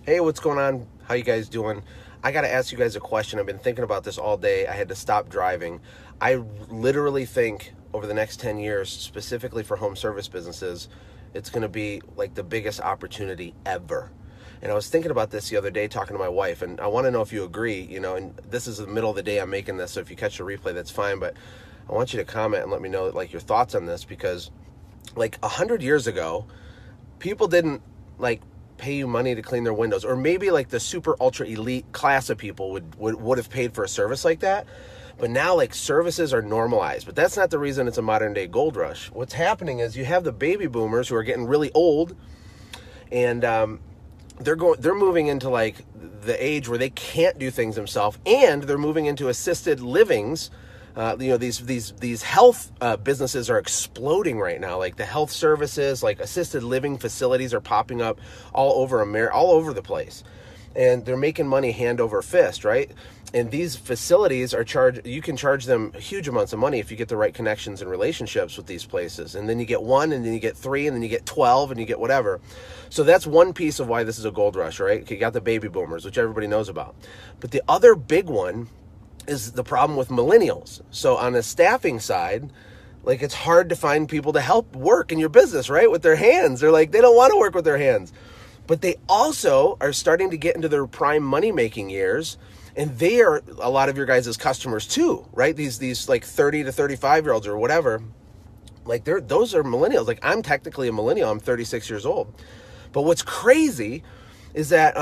Hey, what's going on? How you guys doing? I got to ask you guys a question. I've been thinking about this all day. I had to stop driving. I literally think over the next 10 years, specifically for home service businesses, it's going to be like the biggest opportunity ever. And I was thinking about this the other day talking to my wife, and I want to know if you agree, and this is the middle of the day I'm making this, so if you catch the replay, that's fine, but I want you to comment and let me know like your thoughts on this, because like 100 years ago, people didn't like pay you money to clean their windows, or maybe like the super ultra elite class of people would have paid for a service like that. But now like services are normalized, but that's not the reason it's a modern day gold rush. What's happening is you have the baby boomers who are getting really old, and they're moving into like the age where they can't do things themselves, and they're moving into assisted livings. These health businesses are exploding right now. Like the health services, like assisted living facilities are popping up all over America, all over the place, and they're making money hand over fist, right? And these facilities are you can charge them huge amounts of money if you get the right connections and relationships with these places. And then you get 1, and then you get 3, and then you get 12, and you get whatever. So that's one piece of why this is a gold rush, right? You got the baby boomers, which everybody knows about. But the other big one is the problem with millennials. So on the staffing side, like it's hard to find people to help work in your business, right? With their hands. They don't want to work with their hands. But they also are starting to get into their prime money-making years, and they are a lot of your guys' customers too, right? These like 30 to 35-year-olds or whatever, like those are millennials. Like I'm technically a millennial. I'm 36 years old. But what's crazy is that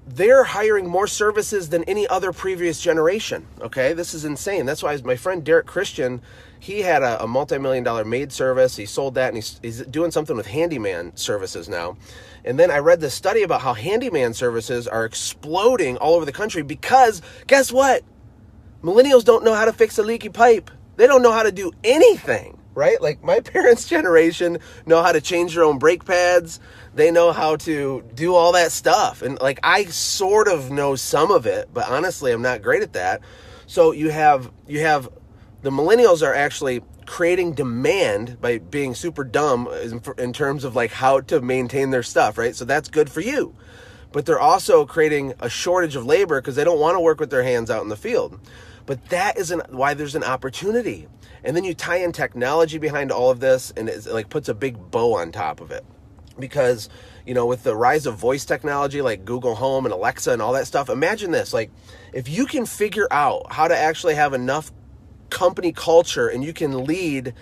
they're hiring more services than any other previous generation, okay? This is insane. That's why my friend Derek Christian, he had a multi-million-dollar maid service. He sold that, and he's doing something with handyman services now. And then I read this study about how handyman services are exploding all over the country because, guess what? Millennials don't know how to fix a leaky pipe. They don't know how to do anything, right? Like my parents' generation know how to change their own brake pads. They know how to do all that stuff. And like I sort of know some of it, but honestly, I'm not great at that. So you have the millennials are actually creating demand by being super dumb in terms of like how to maintain their stuff, right? So that's good for you. But they're also creating a shortage of labor because they don't want to work with their hands out in the field. But that isn't why there's an opportunity. And then you tie in technology behind all of this, and it like puts a big bow on top of it. Because, with the rise of voice technology like Google Home and Alexa and all that stuff, imagine this, like if you can figure out how to actually have enough company culture and you can lead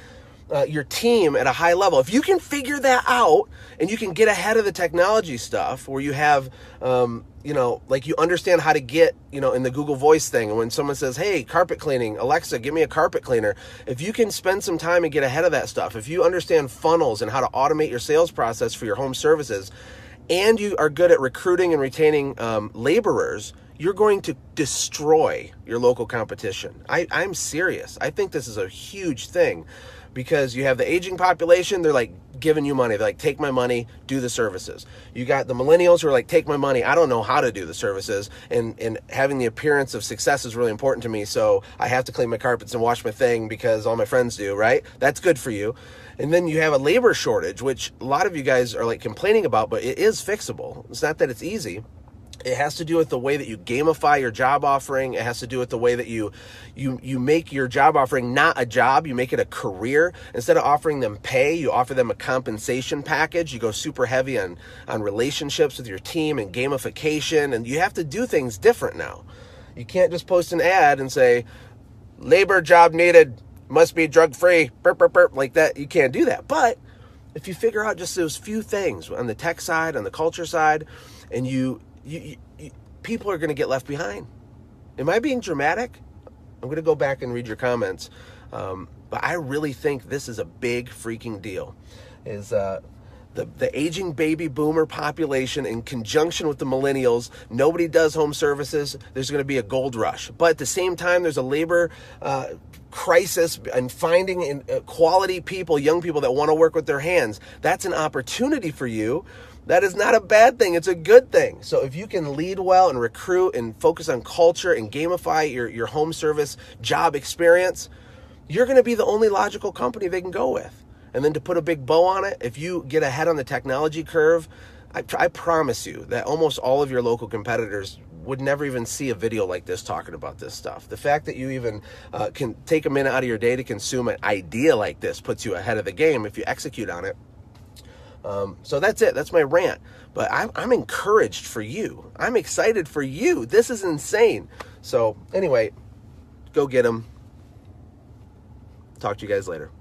your team at a high level, if you can figure that out and you can get ahead of the technology stuff where you have, like you understand how to get, in the Google Voice thing, and when someone says, hey, carpet cleaning, Alexa, give me a carpet cleaner. If you can spend some time and get ahead of that stuff, if you understand funnels and how to automate your sales process for your home services, and you are good at recruiting and retaining laborers, you're going to destroy your local competition. I'm serious. I think this is a huge thing because you have the aging population. They're like giving you money. They're like, take my money, do the services. You got the millennials who are like, take my money. I don't know how to do the services. And having the appearance of success is really important to me. So I have to clean my carpets and wash my thing because all my friends do, right? That's good for you. And then you have a labor shortage, which a lot of you guys are like complaining about, but it is fixable. It's not that it's easy. It has to do with the way that you gamify your job offering. It has to do with the way that you make your job offering not a job. You make it a career. Instead of offering them pay, you offer them a compensation package. You go super heavy on relationships with your team and gamification. And you have to do things different now. You can't just post an ad and say, labor job needed, must be drug-free, burp, burp, burp, like that. You can't do that. But if you figure out just those few things on the tech side, on the culture side, and people are going to get left behind. Am I being dramatic? I'm going to go back and read your comments. But I really think this is a big freaking deal. Is the aging baby boomer population in conjunction with the millennials, nobody does home services, there's going to be a gold rush. But at the same time, there's a labor crisis and finding quality people, young people that want to work with their hands. That's an opportunity for you. That is not a bad thing. It's a good thing. So if you can lead well and recruit and focus on culture and gamify your home service job experience, you're going to be the only logical company they can go with. And then to put a big bow on it, if you get ahead on the technology curve, I promise you that almost all of your local competitors would never even see a video like this talking about this stuff. The fact that you even can take a minute out of your day to consume an idea like this puts you ahead of the game if you execute on it. So that's it. That's my rant. But I'm encouraged for you. I'm excited for you. This is insane. So anyway, go get them. Talk to you guys later.